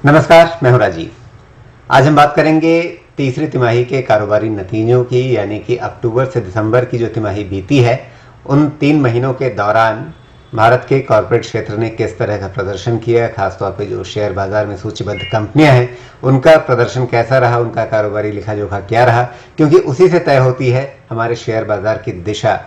नमस्कार, मैं हूं राजीव। आज हम बात करेंगे तीसरी तिमाही के कारोबारी नतीजों की, यानी कि अक्टूबर से दिसंबर की जो तिमाही बीती है, उन 3 महीनों के दौरान भारत के कॉरपोरेट क्षेत्र ने किस तरह का प्रदर्शन किया। खासतौर पे जो शेयर बाजार में सूचीबद्ध कंपनियां हैं, उनका प्रदर्शन कैसा रहा, उनका कारोबारी लिखा जोखा क्या रहा, क्योंकि उसी से तय होती है हमारे शेयर बाजार की दिशा।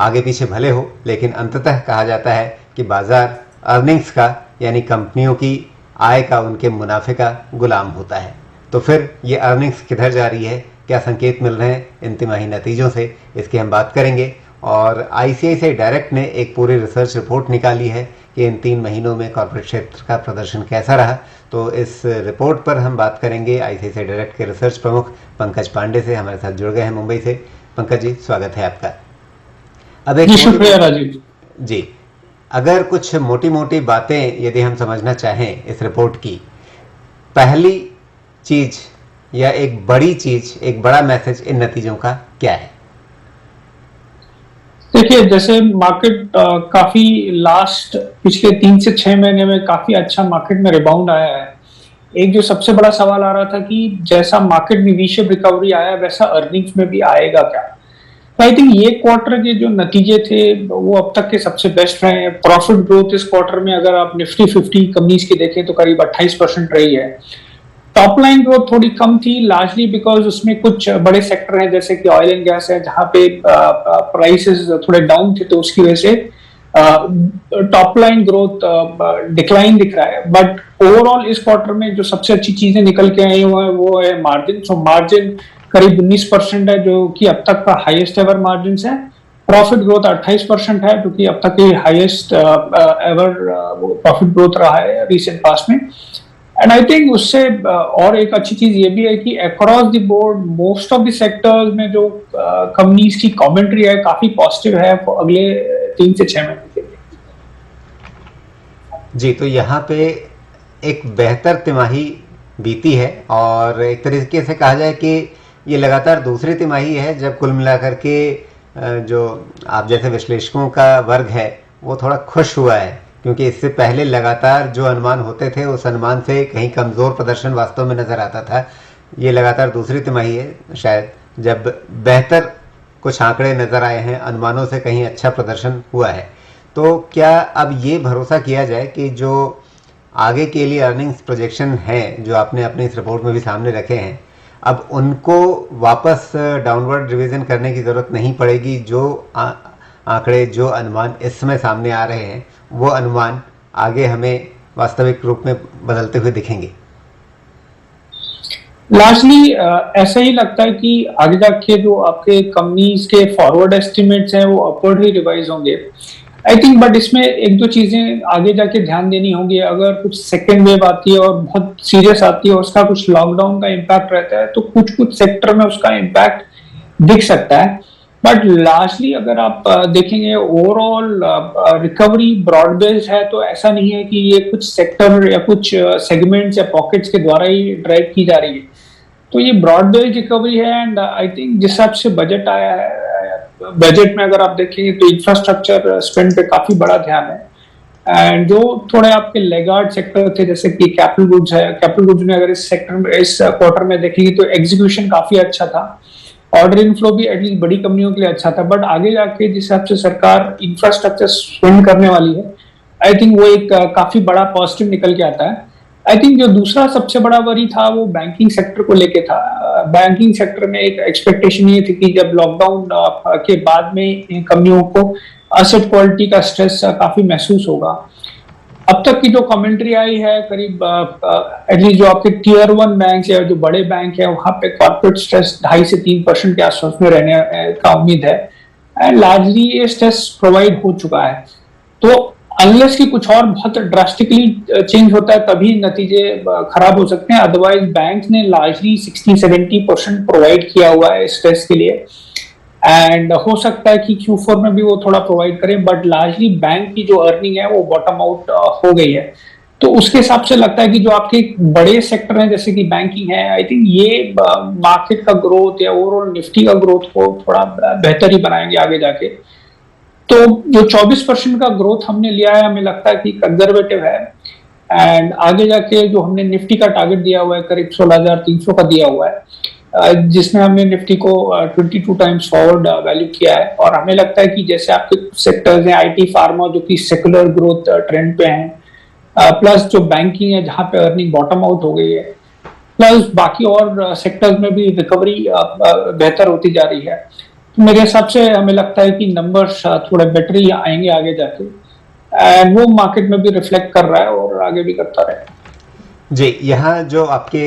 आगे पीछे भले हो, लेकिन अंततः कहा जाता है कि बाजार अर्निंग्स का, यानी कंपनियों की आय का, उनके मुनाफे का गुलाम होता है। तो फिर ये अर्निंग्स किधर जा रही है, क्या संकेत मिल रहे हैं इन तिमाही नतीजों से, इसकी हम बात करेंगे। और आईसीआईसीआई डायरेक्ट ने एक पूरी रिसर्च रिपोर्ट निकाली है कि इन 3 महीनों में कॉर्पोरेट क्षेत्र का प्रदर्शन कैसा रहा। तो इस रिपोर्ट पर हम बात करेंगे आईसीआईसीआई डायरेक्ट के रिसर्च प्रमुख पंकज पांडे से। हमारे साथ जुड़ गए हैं मुंबई से। पंकज जी, स्वागत है आपका। अब एक शुक्रिया राजीव जी, अगर कुछ मोटी मोटी बातें यदि हम समझना चाहें इस रिपोर्ट की, पहली चीज या एक बड़ी चीज, एक बड़ा मैसेज इन नतीजों का क्या है? देखिए, जैसे मार्केट काफी लास्ट पिछले 3 से 6 महीने में काफी अच्छा मार्केट में रिबाउंड आया है। एक जो सबसे बड़ा सवाल आ रहा था कि जैसा मार्केट में वी शेप रिकवरी आया वैसा अर्निंग्स में भी आएगा क्या। तो आई थिंक ये क्वार्टर के जो नतीजे थे वो अब तक के सबसे बेस्ट रहे हैं। प्रॉफिट ग्रोथ इस क्वार्टर में अगर आप निफ्टी 50 कंपनीज की देखें तो करीब 28% रही है। टॉप लाइन ग्रोथ थोड़ी कम थी, लार्जली बिकॉज उसमें कुछ बड़े सेक्टर हैं जैसे कि ऑयल एंड गैस है, जहां पे प्राइसेस थोड़े डाउन थे, तो उसकी वजह से टॉप लाइन ग्रोथ डिक्लाइन दिख रहा है। बट ओवरऑल इस क्वार्टर में जो सबसे अच्छी चीजें निकल के आई हुआ है वो है मार्जिन। सो मार्जिन करीब 19% है, जो कि अब तक का हाईएस्ट एवर मार्जिन है। प्रॉफिट ग्रोथ 28% है, जो कि अब तक की हाईएस्ट एवर प्रॉफिट ग्रोथ रहा है रिसेंट पास्ट में। एंड आई थिंक उससे और एक अच्छी चीज ये भी है कि across the board most of the sectors में जो कंपनीज की कमेंट्री है काफी पॉजिटिव है अगले 3 से 6 महीने के लिए। जी, तो यहाँ पे एक बेहतर तिमाही बीती है, और एक तरीके से कहा जाए कि ये लगातार दूसरी तिमाही है जब कुल मिलाकर के जो आप जैसे विश्लेषकों का वर्ग है वो थोड़ा खुश हुआ है, क्योंकि इससे पहले लगातार जो अनुमान होते थे उस अनुमान से कहीं कमज़ोर प्रदर्शन वास्तव में नज़र आता था। ये लगातार दूसरी तिमाही है शायद जब बेहतर कुछ आंकड़े नज़र आए हैं, अनुमानों से कहीं अच्छा प्रदर्शन हुआ है। तो क्या अब ये भरोसा किया जाए कि जो आगे के लिए अर्निंग्स प्रोजेक्शन हैं, जो आपने अपनी इस रिपोर्ट में भी सामने रखे हैं, अब उनको वापस डाउनवर्ड रिवीजन करने की ज़रूरत नहीं पड़ेगी? जो आंकड़े, जो अनुमान इस समय सामने आ रहे हैं, वो अनुमान आगे हमें वास्तविक रूप में बदलते हुए दिखेंगे? लार्जली ऐसा ही लगता है कि आगे जाके जो आपके कंपनीज के फॉरवर्ड एस्टिमेट्स हैं वो अपवर्ड ही रिवाइज होंगे आई थिंक। बट इसमें एक दो चीजें आगे जाके ध्यान देनी होंगी। अगर कुछ सेकेंड वेव आती है और बहुत सीरियस आती है, उसका कुछ लॉकडाउन का इम्पैक्ट रहता है, तो कुछ कुछ सेक्टर में उसका इम्पैक्ट दिख सकता है। बट लार्जली अगर आप देखेंगे ओवरऑल रिकवरी ब्रॉड बेस्ड है, तो ऐसा नहीं है कि ये कुछ सेक्टर या कुछ सेगमेंट्स या पॉकेट्स के द्वारा ही ड्राइव की जा रही है। तो ये ब्रॉड बेस्ड रिकवरी है। एंड आई थिंक जिस हिसाब से बजट आया है, बजट में अगर आप देखेंगे तो इंफ्रास्ट्रक्चर स्पेंड पे काफी बड़ा ध्यान है। एंड जो थोड़े आपके लेगार्ड सेक्टर थे जैसे कि कैपिटल गुड्स है, कैपिटल गुड्स में अगर इस सेक्टर में इस क्वार्टर में देखेंगे तो एग्जीक्यूशन काफी अच्छा था। ऑर्डर इनफ्लो भी एटलीस्ट बड़ी कंपनियों के लिए अच्छा था। बट आगे जाके जिस हिसाब से सरकार इंफ्रास्ट्रक्चर स्पेंड करने वाली है, आई थिंक वो एक काफी बड़ा पॉजिटिव निकल के आता है। आई थिंक जो दूसरा सबसे बड़ा वरी था वो बैंकिंग सेक्टर को लेके था। बैंकिंग सेक्टर में एक एक्सपेक्टेशन ये थी कि जब लॉकडाउन के बाद में कंपनियों को एसेट क्वालिटी का स्ट्रेस काफी महसूस होगा। अब तक की जो कमेंट्री आई है करीब एटलीस्ट जो आपके टीयर 1 बैंक या जो बड़े बैंक है वहां पे कॉर्पोरेट स्ट्रेस 2.5 से 3% के आसपास में रहने का उम्मीद है। एंड लार्जली ये स्ट्रेस प्रोवाइड हो चुका है। तो अनलेस की कुछ और बहुत ड्रास्टिकली चेंज होता है तभी नतीजे खराब हो सकते हैं। अदरवाइज बैंक ने लार्जली 60-70% प्रोवाइड किया हुआ है स्ट्रेस के लिए। एंड हो सकता है कि Q4 में भी वो थोड़ा प्रोवाइड करें। बट लार्जली बैंक की जो अर्निंग है वो बॉटम आउट हो गई है। तो उसके हिसाब से लगता है कि जो आपके बड़े सेक्टर हैं जैसे कि बैंकिंग है, आई थिंक ये मार्केट का ग्रोथ या ओवरऑल निफ्टी का ग्रोथ को थोड़ा बेहतर ही बनाएंगे आगे जाके। तो जो 24% का ग्रोथ हमने लिया है हमें लगता है कि कंजर्वेटिव है। एंड आगे जाके जो हमने निफ्टी का टारगेट दिया हुआ है करीब 16,300 का दिया हुआ है, जिसमें हमने निफ्टी को 22 टाइम्स फॉरवर्ड वैल्यू किया है। और हमें लगता है कि जैसे आपके सेक्टर्स हैं आईटी फार्मा जो कि सेकुलर ग्रोथ ट्रेंड पे हैं, प्लस जो बैंकिंग है जहां पे अर्निंग बॉटम आउट हो गई है, प्लस बाकी और सेक्टर्स में भी रिकवरी बेहतर होती जा रही है, तो मेरे हिसाब से हमें लगता है कि नंबर्स थोड़े बेटर ही आएंगे आगे जाके, एंड वो मार्केट में भी रिफ्लेक्ट कर रहा है और आगे भी करता रहेगा। जी, यहाँ जो आपके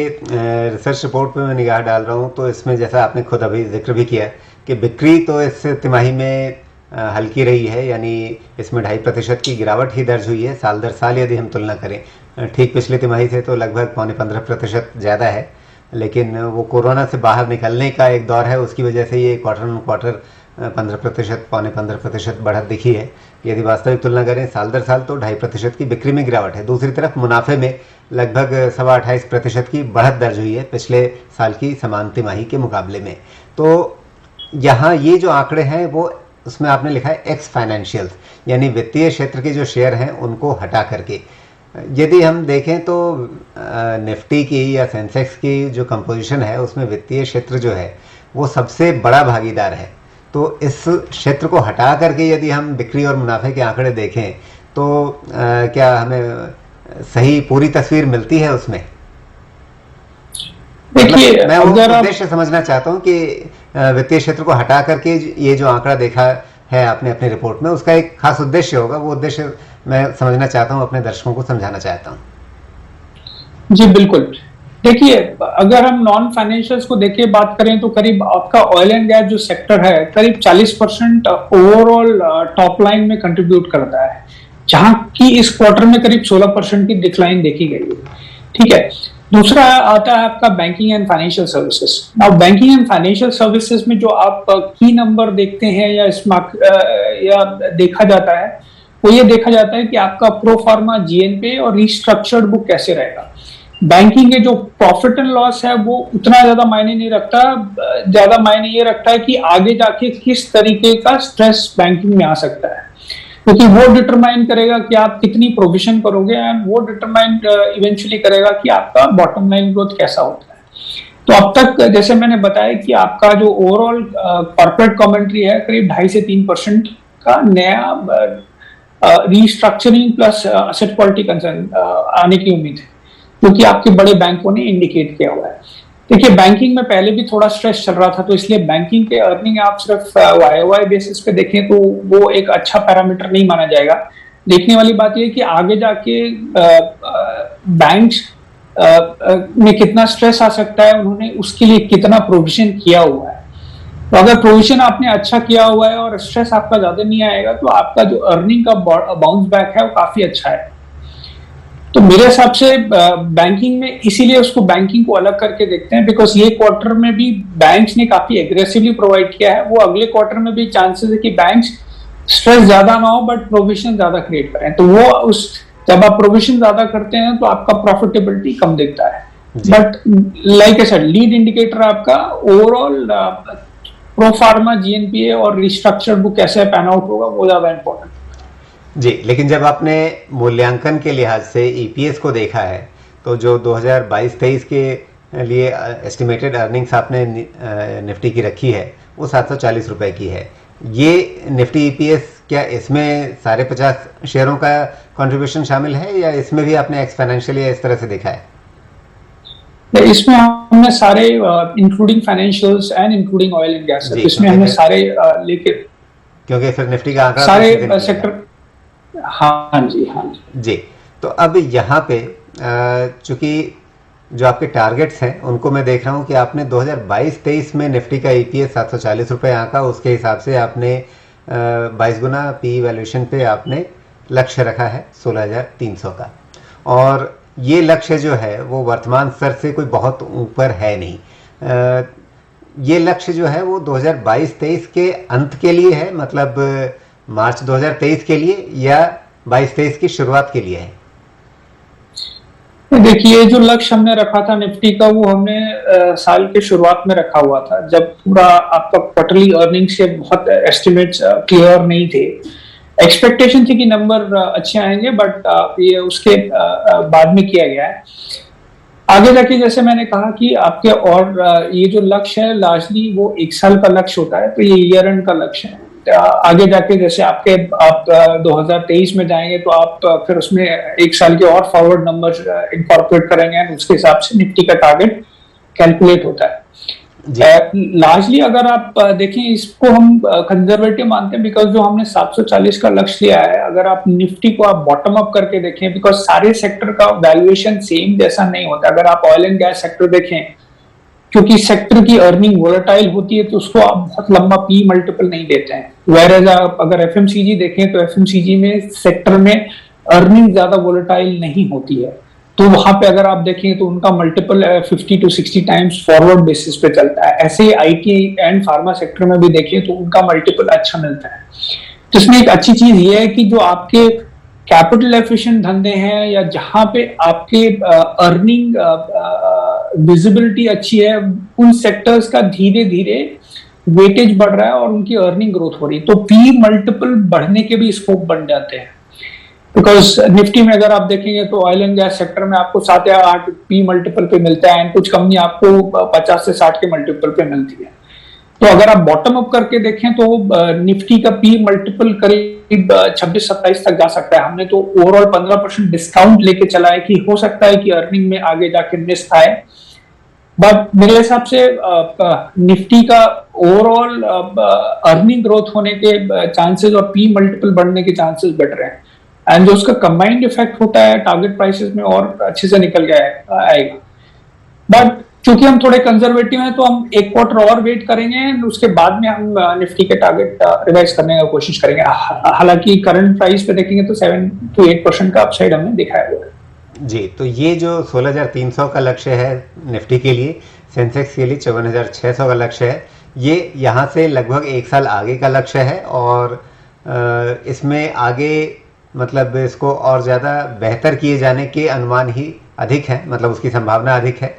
रिसर्च रिपोर्ट पे मैं निगाह डाल रहा हूँ, तो इसमें जैसा आपने खुद अभी जिक्र भी किया कि बिक्री तो इस तिमाही में हल्की रही है, यानी इसमें 2.5% की गिरावट ही दर्ज हुई है साल दर साल यदि हम तुलना करें। ठीक पिछली तिमाही से तो लगभग 15% ज़्यादा है, लेकिन वो कोरोना से बाहर निकलने का एक दौर है, उसकी वजह से ये क्वार्टर ऑन क्वार्टर 15%, 15.5% बढ़त दिखी है। यदि वास्तविक तुलना करें साल दर साल तो 2.5% की बिक्री में गिरावट है। दूसरी तरफ मुनाफे में लगभग 28.25% की बढ़त दर्ज हुई है पिछले साल की समान तिमाही के मुकाबले में। तो यहाँ ये जो आंकड़े हैं वो उसमें आपने लिखा है एक्स फाइनेंशियल्स, यानी वित्तीय क्षेत्र के जो शेयर हैं उनको हटा करके। यदि हम देखें तो निफ्टी की या सेंसेक्स की जो कंपोजिशन है उसमें वित्तीय क्षेत्र जो है वो सबसे बड़ा भागीदार है। तो इस क्षेत्र को हटा करके यदि हम बिक्री और मुनाफे के आंकड़े देखें तो क्या हमें सही पूरी तस्वीर मिलती है उसमें? देखिए, मतलब मैं वो अगर आप उद्देश्य समझना चाहता हूँ कि वित्तीय क्षेत्र को हटा करके ये जो आंकड़ा देखा है आपने अपनी रिपोर्ट में, उसका एक खास उद्देश्य होगा, वो उद्देश्य मैं समझना चाहता हूँ, अपने दर्शकों को समझाना चाहता हूँ। जी बिल्कुल। देखिए, अगर हम नॉन फाइनेंशियल्स को देखिए बात करें तो करीब आपका ऑयल एंड गैस जो सेक्टर है करीब 40% ओवरऑल टॉप लाइन में कंट्रीब्यूट करता है, जहां की इस क्वार्टर में करीब 16% की डिक्लाइन देखी गई है। ठीक है। दूसरा आता है आपका banking and financial services. Now banking and financial services में जो आप की नंबर देखते हैं या या देखा जाता है, वो ये देखा जाता है कि आपका प्रो फार्मा जीएनपी और रिस्ट्रक्चर्ड बुक कैसे रहेगा। बैंकिंग के जो प्रॉफिट एंड लॉस है वो उतना ज्यादा मायने नहीं रखता, ज्यादा मायने ये रखता है कि आगे जाके किस तरीके का स्ट्रेस बैंकिंग में आ सकता है, क्योंकि वो डिटरमाइन करेगा कि आप कितनी प्रोविजन करोगे, एंड वो डिटरमाइन इवेंचुअली करेगा कि आपका बॉटम लाइन ग्रोथ कैसा होता है। तो अब तक जैसे मैंने बताया कि आपका जो ओवरऑल कॉर्पोरेट कमेंट्री है करीब 2.5 से 3% का नया restructuring plus asset quality concern आने की उम्मीद है, क्योंकि आपके बड़े बैंकों ने इंडिकेट किया हुआ है। देखिए, बैंकिंग में पहले भी थोड़ा स्ट्रेस चल रहा था, तो इसलिए बैंकिंग के अर्निंग आप सिर्फ YOY बेसिस पे देखें तो वो एक अच्छा पैरामीटर नहीं माना जाएगा। देखने वाली बात यह है कि आगे जाके बैंक्स में कितना स्ट्रेस आ सकता है, उन्होंने उसके लिए कितना प्रोविजन किया हुआ है। तो अगर प्रोविजन आपने अच्छा किया हुआ है और स्ट्रेस आपका ज्यादा नहीं आएगा तो आपका जो अर्निंग का बाउंस बैक है वो काफी अच्छा है। तो मेरे हिसाब से बैंकिंग में इसीलिए उसको बैंकिंग को अलग करके देखते हैं, बिकॉज ये क्वार्टर में भी बैंक्स ने काफी एग्रेसिवली प्रोवाइड किया है। वो अगले क्वार्टर में भी चांसेस है कि बैंक्स स्ट्रेस ज्यादा ना हो बट प्रोविजन ज्यादा क्रिएट करें। तो वो उस जब आप प्रोविजन ज्यादा करते हैं तो आपका प्रॉफिटेबिलिटी कम दिखता है। But like I said, lead indicator आपका ओवरऑल प्रो फार्मा जीएनपीए और रिस्ट्रक्चर्ड बुक कैसे पैन आउट होगा वो ज्यादा इंपॉर्टेंट जी, लेकिन जब आपने मूल्यांकन के लिहाज से ईपीएस को देखा है तो जो 2022-23 के लिए एस्टिमेटेड अर्निंग्स आपने निफ्टी की रखी है वो 740 रुपए की है। ये निफ्टी ईपीएस क्या इसमें सारे 50 शेयरों का कंट्रीब्यूशन शामिल है या इसमें भी आपने एक्स फाइनेंशियल या इस तरह से देखा है? इसमें हमने सारे including financials and including oil and gas, इसमें हमने सारे लेके, क्योंकि फिर निफ्टी का आंकड़ा सारे सेक्टर। हाँ जी, हाँ जी। तो अब यहाँ पे चूंकि जो आपके टारगेट्स हैं उनको मैं देख रहा हूँ कि आपने 2022-23 में निफ्टी का ईपीएस 740 रुपये आंका, उसके हिसाब से आपने 22 गुना पी वैल्यूएशन पे आपने लक्ष्य रखा है 16,300 का, और ये लक्ष्य जो है वो वर्तमान स्तर से कोई बहुत ऊपर है नहीं। ये लक्ष्य जो है वो 2022-23 के अंत के लिए है, मतलब मार्च 2023 के लिए, या 22-23 की शुरुआत के लिए है? देखिए, जो लक्ष्य हमने रखा था निफ्टी का वो हमने साल के शुरुआत में रखा हुआ था, जब पूरा आपका क्वार्टरली अर्निंग्स के बहुत एस्टिमेट्स क्लियर नहीं थे। एक्सपेक्टेशन थी कि नंबर अच्छे आएंगे, बट ये उसके बाद में किया गया है। आगे जाके जैसे मैंने कहा कि आपके और ये जो लक्ष्य है लार्जली वो 1 साल का लक्ष्य होता है, तो ये ईयर एंड का लक्ष्य है। आगे जाके जैसे आप 2023 में जाएंगे तो आप फिर उसमें 1 साल के और फॉरवर्ड नंबर इनकॉर्पोरेट करेंगे एंड उसके हिसाब से निफ्टी का टारगेट कैलकुलेट होता है। लार्जली अगर आप देखें इसको हम कंजर्वेटिव मानते हैं, बिकॉज जो हमने 740 का लक्ष्य लिया है, अगर आप निफ्टी को आप बॉटम अप करके देखें, बिकॉज सारे सेक्टर का वैल्यूएशन सेम जैसा नहीं होता। अगर आप ऑयल एंड गैस सेक्टर देखें, क्योंकि सेक्टर की अर्निंग वोलेटाइल होती है तो उसको आप बहुत लंबा पी मल्टीपल नहीं देते हैं। वेयर आप अगर एफएमसीजी देखें तो एफएमसीजी में सेक्टर में अर्निंग ज्यादा वोलेटाइल नहीं होती है, तो वहां पे अगर आप देखें तो उनका multiple 50 to 60 times forward basis पे चलता है। ऐसे ही आईटी एंड फार्मा सेक्टर में भी देखें तो उनका मल्टीपल अच्छा मिलता है। जिसमें एक अच्छी चीज ये है कि जो आपके कैपिटल एफिशिएंट धंधे हैं या जहां पे आपके अर्निंग विजिबिलिटी अच्छी है, उन सेक्टर्स का धीरे धीरे वेटेज बढ़ रहा है और उनकी अर्निंग ग्रोथ हो रही है, तो पी मल्टीपल बढ़ने के भी स्कोप बन जाते हैं। बिकॉज निफ्टी में अगर आप देखेंगे तो ऑयल एंड गैस सेक्टर में आपको 7 या 8 पी मल्टीपल पे मिलता है एंड कुछ कंपनी आपको 50 से 60 के मल्टीपल पे मिलती है। तो अगर आप बॉटम अप करके देखें तो निफ्टी का पी मल्टीपल करीब 26-27 तक जा सकता है। हमने तो ओवरऑल 15% डिस्काउंट लेके चला है कि हो सकता है कि अर्निंग में आगे जाके मिस आए, बट मेरे हिसाब से निफ्टी का ओवरऑल अर्निंग ग्रोथ होने के चांसेस और पी मल्टीपल बढ़ने के चांसेस बेटर हैं, एंड जो उसका कंबाइंड इफेक्ट होता है टारगेट प्राइसेस में और अच्छे से निकल गया आएगा। बट क्योंकि हम थोड़े कंजर्वेटिव हैं तो हम 1 क्वार्टर और वेट करेंगे, उसके बाद में हम निफ्टी के टारगेट रिवाइज करने का कोशिश करेंगे। हालांकि करंट प्राइस पे देखेंगे तो 7 to 8% का अपसाइड हमने दिखाया हुआ है। जी, तो ये जो 16,300 का लक्ष्य है निफ्टी के लिए, सेंसेक्स के लिए 54,600 का लक्ष्य है, ये यहाँ से लगभग 1 साल आगे का लक्ष्य है और इसमें आगे मतलब इसको और ज़्यादा बेहतर किए जाने के अनुमान ही अधिक है, मतलब उसकी संभावना अधिक है।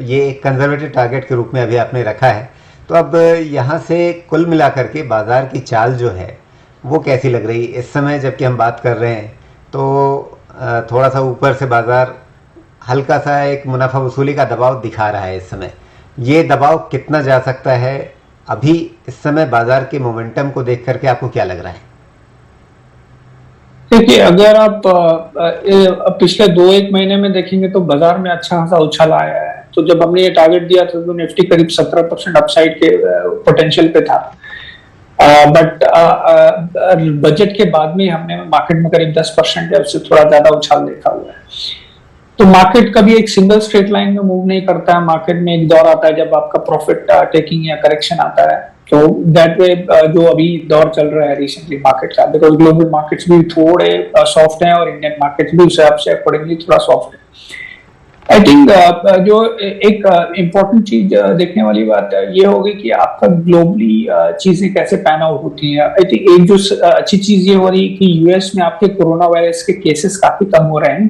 ये एक कंजर्वेटिव टारगेट के रूप में अभी आपने रखा है। तो अब यहाँ से कुल मिलाकर के बाज़ार की चाल जो है वो कैसी लग रही है इस समय, जबकि हम बात कर रहे हैं तो थोड़ा सा ऊपर से बाज़ार हल्का सा एक मुनाफा वसूली का दबाव दिखा रहा है इस समय। ये दबाव कितना जा सकता है अभी इस समय बाज़ार के मोमेंटम को देख करके आपको क्या लग रहा है? देखिए, अगर आप पिछले 2-1 महीने में देखेंगे तो बाजार में अच्छा खासा उछाल आया है। तो जब हमने ये टारगेट दिया था तो निफ्टी करीब 17% अपसाइड के पोटेंशियल पे था, बट बजट के बाद में हमने मार्केट में करीब 10% या उससे थोड़ा ज्यादा उछाल देखा हुआ है। तो मार्केट कभी एक सिंगल स्ट्रेट लाइन में मूव नहीं करता है। मार्केट में एक दौर आता है जब आपका प्रॉफिट टेकिंग या करेक्शन आता है, तो दैट वे जो अभी दौर चल रहा है रिसेंटली मार्केट का, बिकॉज ग्लोबल मार्केट्स भी थोड़े सॉफ्ट हैं और इंडियन मार्केट्स भी उस हिसाब से अकॉर्डिंगली थोड़ा सॉफ्ट है। आई थिंक जो एक इम्पोर्टेंट चीज देखने वाली बात ये होगी कि आपका ग्लोबली चीजें कैसे पैन आउट होती हैं। आई थिंक एक जो अच्छी चीज ये हो रही है कि यूएस में आपके कोरोना वायरस के केसेस काफी कम हो रहे हैं।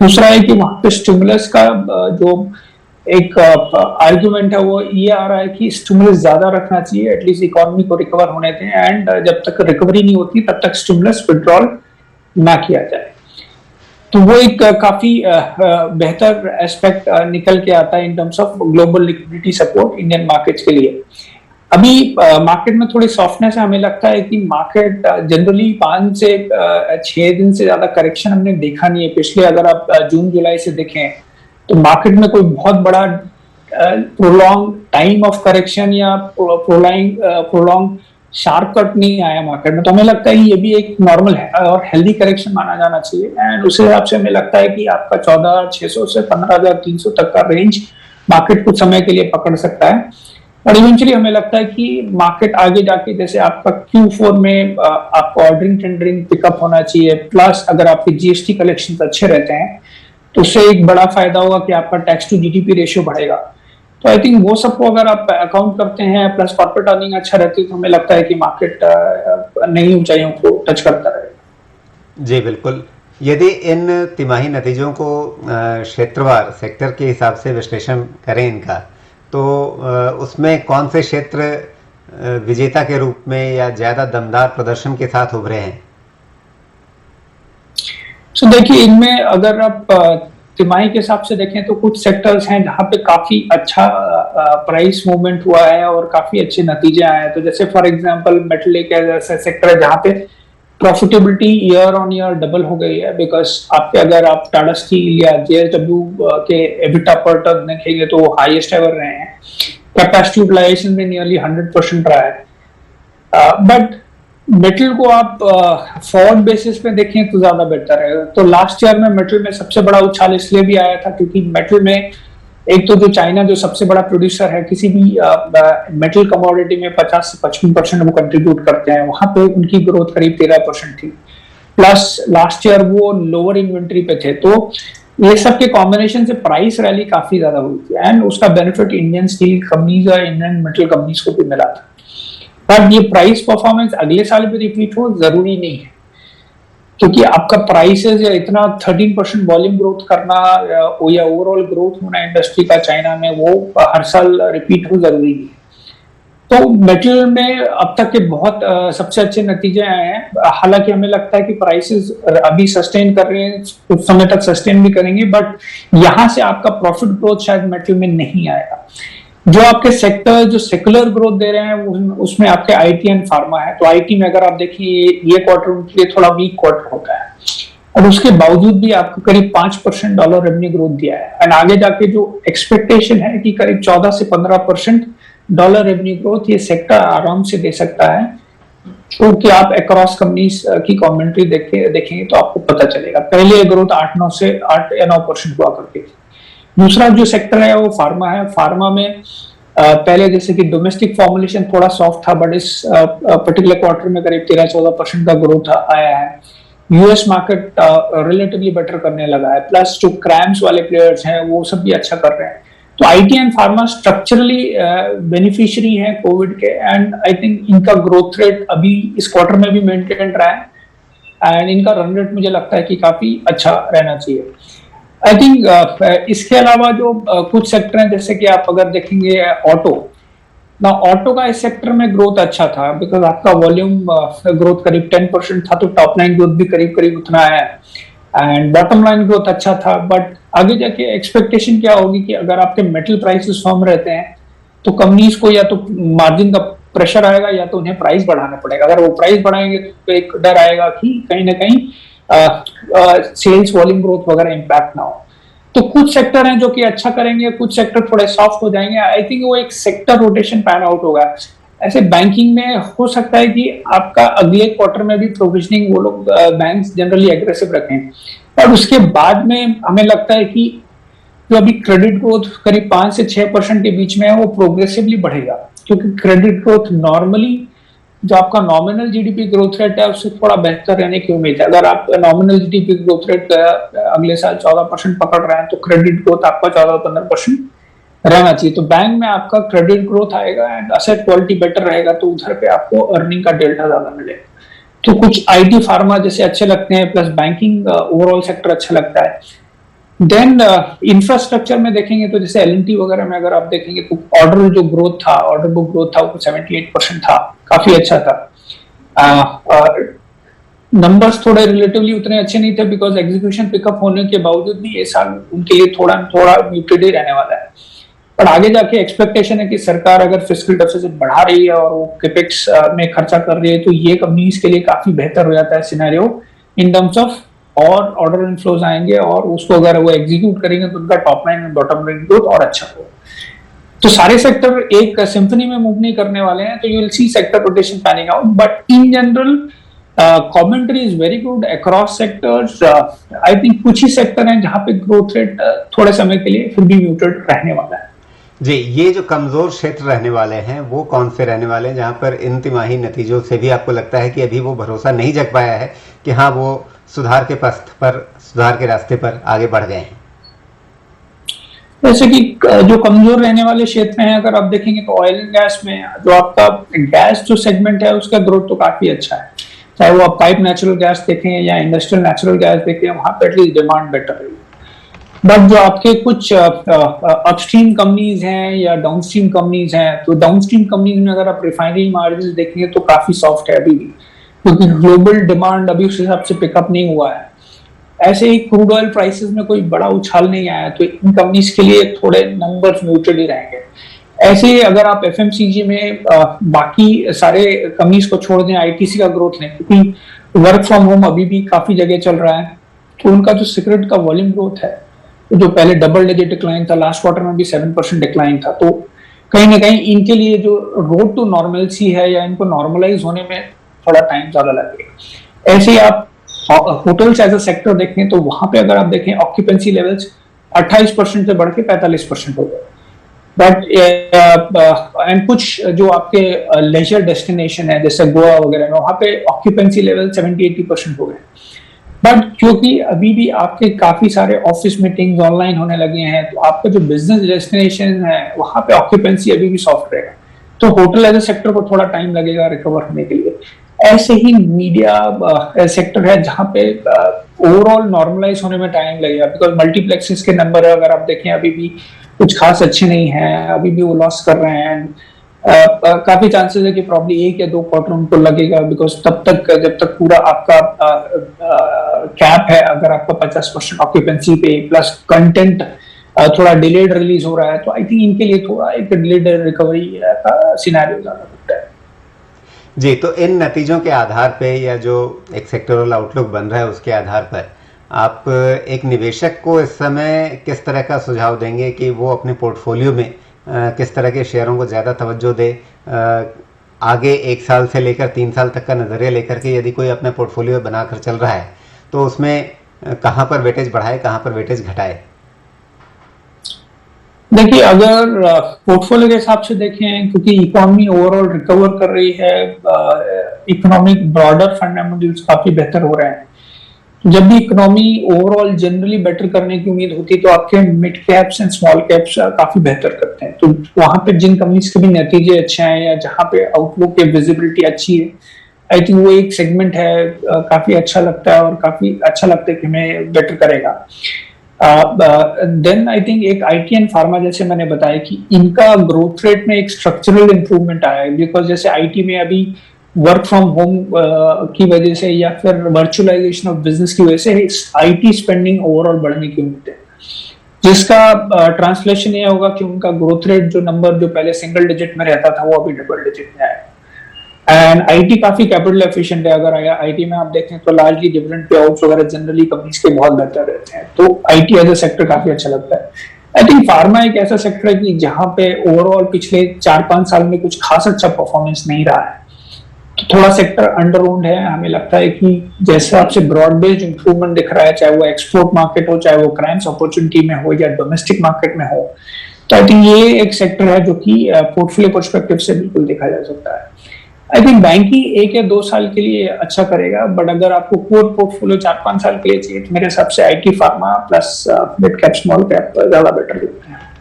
दूसरा है कि वहां पे स्टिमुलस का जो एक आर्गुमेंट है वो ये आ रहा है कि स्टिमुलस ज्यादा रखना चाहिए, एटलीस्ट इकोनॉमी को रिकवर होने दें, एंड जब तक रिकवरी नहीं होती तब तक स्टिमुलस विड्रॉल ना किया जाए। तो वो एक काफी बेहतर एस्पेक्ट निकल के आता है in terms of global liquidity support Indian markets के लिए। अभी मार्केट में थोड़ी सॉफ्टनेस है, हमें लगता है कि मार्केट जनरली 5 से 6 दिन से ज्यादा करेक्शन हमने देखा नहीं है पिछले। अगर आप जून जुलाई से देखें तो मार्केट में कोई बहुत बड़ा प्रोलॉन्ग टाइम ऑफ करेक्शन या प्रोलॉन्ग शार्प कट नहीं आया मार्केट में। तो हमें लगता है ये भी एक नॉर्मल है और हेल्दी करेक्शन माना जाना चाहिए, एंड उस हिसाब से हमें लगता है कि आपका 14,600 से 15,300 तक का रेंज मार्केट कुछ समय के लिए पकड़ सकता है। और इवेंचुअली हमें लगता है कि मार्केट आगे जाके जैसे आपका Q4 में आपका ऑर्डरिंग टेंडरिंग पिकअप होना चाहिए, प्लस अगर आपके जीएसटी कलेक्शंस अच्छे रहते हैं तो उससे एक बड़ा फायदा होगा कि आपका टैक्स टू जीडीपी रेशियो बढ़ेगा। तो आई थिंक वो सबको अगर आप अकाउंट करते हैं, प्लस कॉर्पोरेट अर्निंग अच्छा रहती है, तो हमें लगता है कि मार्केट नई ऊंचाइयों को टच करता रहेगा। जी बिल्कुल। यदि इन तिमाही नतीजों को क्षेत्रवार सेक्टर के हिसाब से विश्लेषण करें इनका, तो उसमें कौन से क्षेत्र विजेता के रूप में या ज्यादा दमदार प्रदर्शन के साथ उभरे हैं? सो देखिए, इनमें अगर आप तिमाही के हिसाब से देखें तो कुछ सेक्टर्स हैं जहां पे काफी अच्छा प्राइस मूवमेंट हुआ है और काफी अच्छे नतीजे आए हैं। तो जैसे फॉर एग्जांपल मेटल एक ऐसा सेक्टर है जहां पे profitability year on year double हो गई है, बिकॉज आपके अगर आप टाटा स्टील या जेएसडब्ल्यू के एबिटा पर टन देखेंगे तो वो हाईएस्ट एवर रहे हैं। कैपेसिटी यूटिलाइजेशन में नियरली 100% रहा है। बट मेटल को आप फॉरवर्ड बेसिस पे देखें तो ज्यादा बेहतर है। तो लास्ट ईयर में मेटल में सबसे बड़ा उछाल इसलिए भी आया था क्योंकि मेटल में एक तो जो चाइना जो सबसे बड़ा प्रोड्यूसर है किसी भी मेटल कमोडिटी में 50 से 55% वो कंट्रीब्यूट करते हैं, वहां पे उनकी ग्रोथ करीब 13% थी। प्लस लास्ट ईयर वो लोअर इन्वेंट्री पे थे, तो ये सब के कॉम्बिनेशन से प्राइस रैली काफी ज्यादा हुई थी एंड उसका बेनिफिट इंडियन स्टील कंपनीज और इंडियन मेटल कंपनीज को भी मिला था। बट ये प्राइस परफॉर्मेंस अगले साल भी रिपीट हो जरूरी नहीं है, क्योंकि आपका प्राइसेस या इतना 13% वॉल्यूम ग्रोथ करना या ओवरऑल ग्रोथ होना इंडस्ट्री का चाइना में वो हर साल रिपीट हो जरूरी नहीं है। तो मेटल में अब तक के बहुत सबसे अच्छे नतीजे आए हैं। हालांकि हमें लगता है कि प्राइसेस अभी सस्टेन कर रहे हैं, कुछ समय तक सस्टेन भी करेंगे, बट यहां से आपका प्रॉफिट ग्रोथ शायद मेटल में नहीं आएगा। जो आपके सेक्टर जो सेकुलर ग्रोथ दे रहे हैं उसमें आपके आईटी एंड फार्मा है। तो आईटी में अगर आप देखिए ये क्वार्टर उनके लिए थोड़ा वीक क्वार्टर होता है और उसके बावजूद भी आपको करीब 5% डॉलर रेवेन्यू ग्रोथ दिया है एंड आगे जाके जो एक्सपेक्टेशन है कि करीब 14 से 15% डॉलर रेवेन्यू ग्रोथ ये सेक्टर आराम से दे सकता है। क्योंकि आप अक्रॉस कंपनीज की कमेंट्री देखेंगे तो आपको पता चलेगा। पहले ग्रोथ 8 या 9% हुआ करती थी। दूसरा जो सेक्टर है वो फार्मा है। फार्मा में पहले जैसे कि डोमेस्टिक फॉर्मुलेशन थोड़ा सॉफ्ट था, बट इस पर्टिकुलर क्वार्टर में करीब 13-14% का ग्रोथ आया है। यूएस मार्केट रिलेटिवली बेटर करने लगा है, प्लस जो क्रैम्स वाले प्लेयर्स हैं वो सब भी अच्छा कर रहे हैं। तो IT and pharma structurally beneficiary है कोविड के एंड आई थिंक इनका ग्रोथ रेट अभी इस क्वार्टर में भी मेंटेन रहा है एंड इनका रन रेट मुझे लगता है कि काफी अच्छा रहना चाहिए। आई थिंक इसके अलावा जो कुछ सेक्टर हैं जैसे कि आप अगर देखेंगे ऑटो का इस सेक्टर में ग्रोथ अच्छा था, बिकॉज आपका वॉल्यूम ग्रोथ करीब 10% था, तो टॉप लाइन ग्रोथ भी करीब करीब उतना है एंड बॉटम लाइन ग्रोथ अच्छा था। बट आगे जाके एक्सपेक्टेशन क्या होगी कि अगर आपके मेटल प्राइसेस फर्म रहते हैं तो कंपनीज को या तो मार्जिन का प्रेशर आएगा या तो उन्हें प्राइस बढ़ाना पड़ेगा। अगर वो प्राइस बढ़ाएंगे तो एक डर आएगा कि कहीं ना कहीं सेल्स वॉल्यूम ग्रोथ वगैरह इंपैक्ट ना हो। तो कुछ सेक्टर हैं जो कि अच्छा करेंगे, कुछ सेक्टर थोड़े सॉफ्ट हो जाएंगे। आई थिंक वो एक सेक्टर रोटेशन पैन आउट होगा। ऐसे बैंकिंग में हो सकता है कि आपका अगले क्वार्टर में भी प्रोविजनिंग वो लोग बैंक्स जनरली एग्रेसिव रखें और उसके बाद में हमें लगता है कि जो अभी क्रेडिट ग्रोथ करीब 5 से 6% के बीच में है वो प्रोग्रेसिवली बढ़ेगा, क्योंकि क्रेडिट ग्रोथ नॉर्मली जो आपका नॉमिनल जीडीपी ग्रोथ रेट है उससे थोड़ा बेहतर रहने की उम्मीद है। अगर आप नॉमिनल जीडीपी ग्रोथ रेट अगले साल 14% पकड़ रहे हैं तो क्रेडिट ग्रोथ आपका 14-15% रहना चाहिए। तो बैंक में आपका क्रेडिट ग्रोथ आएगा एंड असेट क्वालिटी बेटर रहेगा, तो उधर पे आपको अर्निंग का डेल्टा ज्यादा मिलेगा। तो कुछ आईटी फार्मा जैसे अच्छे लगते हैं, प्लस बैंकिंग ओवरऑल सेक्टर अच्छा लगता है। देन इंफ्रास्ट्रक्चर में देखेंगे तो जैसे एलएनटी वगैरह में अगर आप देखेंगे तो ऑर्डर जो ग्रोथ था, ऑर्डर बुक ग्रोथ था वो 78% था, काफी अच्छा था। नंबर्स थोड़े रिलेटिवली उतने अच्छे नहीं थे बिकॉज एग्जीक्यूशन पिकअप होने के बावजूद भी ये साल उनके लिए थोड़ा म्यूटेड ही रहने वाला है। पर आगे जाके एक्सपेक्टेशन है कि सरकार अगर फिस्कल डेफिसिट बढ़ा रही है और वो कैपेक्स में खर्चा कर रही है तो ये कंपनीज के लिए काफी बेहतर हो जाता है सिनेरियो इन टर्म्स ऑफ और ऑर्डर इनफ्लोज आएंगे और उसको अगर वो एग्जीक्यूट करेंगे तो उनका top line and bottom line growth और अच्छा होगा। तो सारे सेक्टर एक सिम्फनी में मूव नहीं करने वाले हैं, तो you will see sector rotation panning out, but in general commentary is very good across sectors. I think कुछ ही सेक्टर हैं जहां पे ग्रोथ रेट थोड़े समय के लिए फिर भी म्यूटेड रहने वाला है। जी, ये जो कमजोर क्षेत्र रहने वाले हैं वो कौन से रहने वाले हैं जहां पर इन तिमाही नतीजों से भी आपको लगता है कि अभी वो भरोसा नहीं जग पाया है कि हाँ वो सुधार के पथ पर, सुधार के रास्ते पर आगे बढ़ गए हैं? जैसे कि जो कमजोर रहने वाले क्षेत्र हैं अगर आप देखेंगे तो ऑयल एंड गैस में जो आपका गैस जो सेगमेंट है उसका ग्रोथ तो काफी अच्छा है, चाहे वो आप पाइप नेचुरल गैस देखें या इंडस्ट्रियल नेचुरल गैस देखें, वहां पर एटलीस्ट डिमांड बेटर है। बट जो आपके कुछ अपस्ट्रीम कंपनीज हैं या डाउनस्ट्रीम कंपनीज हैं, तो डाउनस्ट्रीम कंपनीज में अगर आप रिफाइनरी मार्जिन देखेंगे तो काफी सॉफ्ट है अभी भी, क्योंकि ग्लोबल डिमांड अभी उस हिसाब से पिकअप नहीं हुआ है। ऐसे ही क्रूड ऑयल प्राइसेस में कोई बड़ा उछाल नहीं आया, तो इन कंपनीज के लिए थोड़े नंबर्स न्यूट्रल ही रहेंगे। ऐसे ही अगर आप एफएमसीजी में बाकी सारे कंपनीज को छोड़ दें, आईटीसी का ग्रोथ लें, क्योंकि वर्क फ्रॉम होम अभी भी काफी जगह चल रहा है, तो उनका जो सिगरेट का वॉल्यूम ग्रोथ है, जो पहले डबल डिजिट डिक्लाइन था, लास्ट क्वार्टर में भी 7% डिक्लाइन था, तो कहीं ना कहीं इनके लिए जो रोड टू नॉर्मलसी है या इनको नॉर्मलाइज होने में थोड़ा टाइम ज्यादा लगेगा। ऐसे ही आप होटल्स एज अ सेक्टर देखें तो वहां पे अगर आप देखें ऑक्यूपेंसी लेवल्स 28% से बढ़ के 45% हो गए। बट एंड कुछ जो आपके लेजर डेस्टिनेशन है जैसे गोवा वगैरह में, वहां पे ऑक्यूपेंसी लेवल 70-80% हो गए। बट क्योंकि अभी भी आपके काफी सारे ऑफिस मीटिंग्स ऑनलाइन होने लगे हैं, तो आपका जो बिजनेस डेस्टिनेशन है वहां पे ऑक्यूपेंसी अभी भी सॉफ्ट रहेगा, तो होटल एज ए सेक्टर को थोड़ा टाइम लगेगा रिकवर होने के लिए। ऐसे ही मीडिया सेक्टर है जहां पे ओवरऑल नॉर्मलाइज होने में टाइम लगेगा, बिकॉज मल्टीप्लेक्सेस के नंबर अगर आप देखें अभी भी कुछ खास अच्छे नहीं है, अभी भी वो लॉस कर रहे हैं। काफी चांसेस है कि प्रॉब्ली 1 या 2 क्वार्टर उनको लगेगा, बिकॉज तब तक जब तक पूरा आपका कैप है, अगर आपका 50% ऑक्यूपेंसी पे प्लस कंटेंट थोड़ा डिलेड रिलीज हो रहा है, तो आई थिंक इनके लिए थोड़ा एक डिलेड रिकवरी का सिनेरियो ज्यादा लगता है। जी, तो इन नतीजों के आधार पे या जो एक सेक्टोरल आउटलुक बन रहा है उसके आधार पर आप एक निवेशक को इस समय किस तरह का सुझाव देंगे कि वो अपने पोर्टफोलियो में किस तरह के शेयरों को ज़्यादा तवज्जो दे, आगे 1 साल से लेकर 3 साल तक का नज़रिया लेकर के यदि कोई अपना पोर्टफोलियो बनाकर चल रहा है तो उसमें कहाँ पर वेटेज बढ़ाए, कहाँ पर वेटेज घटाए? देखिए, अगर पोर्टफोलियो के हिसाब से देखें, क्योंकि इकोनॉमी ओवरऑल रिकवर कर रही है, इकोनॉमिक ब्रॉडर फंडामेंटल्स काफी बेहतर हो रहे हैं। जब भी इकोनॉमी ओवरऑल जनरली बेटर करने की उम्मीद होती है, तो आपके mid caps and small caps काफी बेहतर करते हैं। तो वहां पे जिन कंपनीज के भी नतीजे अच्छे हैं या जहां पे आउटलुक की विजिबिलिटी अच्छी है, आई थिंक वो एक सेगमेंट है काफी अच्छा लगता है और काफी अच्छा लगता है कि हमें बेटर करेगा। देन आई थिंक एक आईटी एंड फार्मा, जैसे मैंने बताया कि इनका ग्रोथ रेट में एक स्ट्रक्चरल इंप्रूवमेंट आया है, बिकॉज जैसे आईटी में अभी वर्क फ्रॉम होम की वजह से या फिर वर्चुअलाइजेशन ऑफ बिजनेस की वजह से आईटी स्पेंडिंग ओवरऑल बढ़ने की उम्मीद है, जिसका ट्रांसलेशन ये होगा कि उनका ग्रोथ रेट जो नंबर जो पहले सिंगल डिजिट में रहता था वो अभी डबल डिजिट में आएगा। एंड आईटी काफी कैपिटल एफिशिएंट है। अगर आईटी में आप देखें तो लार्जली डिविडेंड पे आउट्स वगैरह जनरली कंपनीज के बहुत बेहतर रहते हैं, तो आईटी एज अ सेक्टर काफी अच्छा लगता है। आई थिंक फार्मा एक ऐसा सेक्टर है कि जहां पे ओवरऑल पिछले 4-5 साल में कुछ खास अच्छा परफॉर्मेंस नहीं रहा है, तो थोड़ा सेक्टर अंडर ओन्ड है। हमें लगता है कि जैसे आपसे ब्रॉड बेस्ड इंप्रूवमेंट दिख रहा है, चाहे वो एक्सपोर्ट मार्केट हो, चाहे वो क्राइम्स अपॉर्चुनिटी में हो या डोमेस्टिक मार्केट में हो, तो आई थिंक ये एक सेक्टर है जो कि पोर्टफोलियो पर्सपेक्टिव से बिल्कुल देखा जा सकता है। आई थिंक बैंकिंग 1 या 2 साल के लिए अच्छा करेगा, बट अगर आपको कोर पोर्टफोलियो 4-5 साल के लिए चाहिए, तो मेरे हिसाब से IT pharma plus mid cap small cap ज्यादा बेटर लगता है।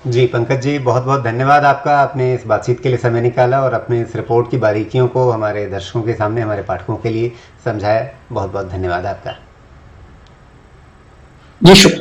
जी पंकज जी, बहुत बहुत धन्यवाद आपका, आपने इस बातचीत के लिए समय निकाला और अपने इस रिपोर्ट की बारीकियों को हमारे दर्शकों के सामने, हमारे पाठकों के लिए समझाया। बहुत बहुत धन्यवाद आपका। जी शुक्रिया।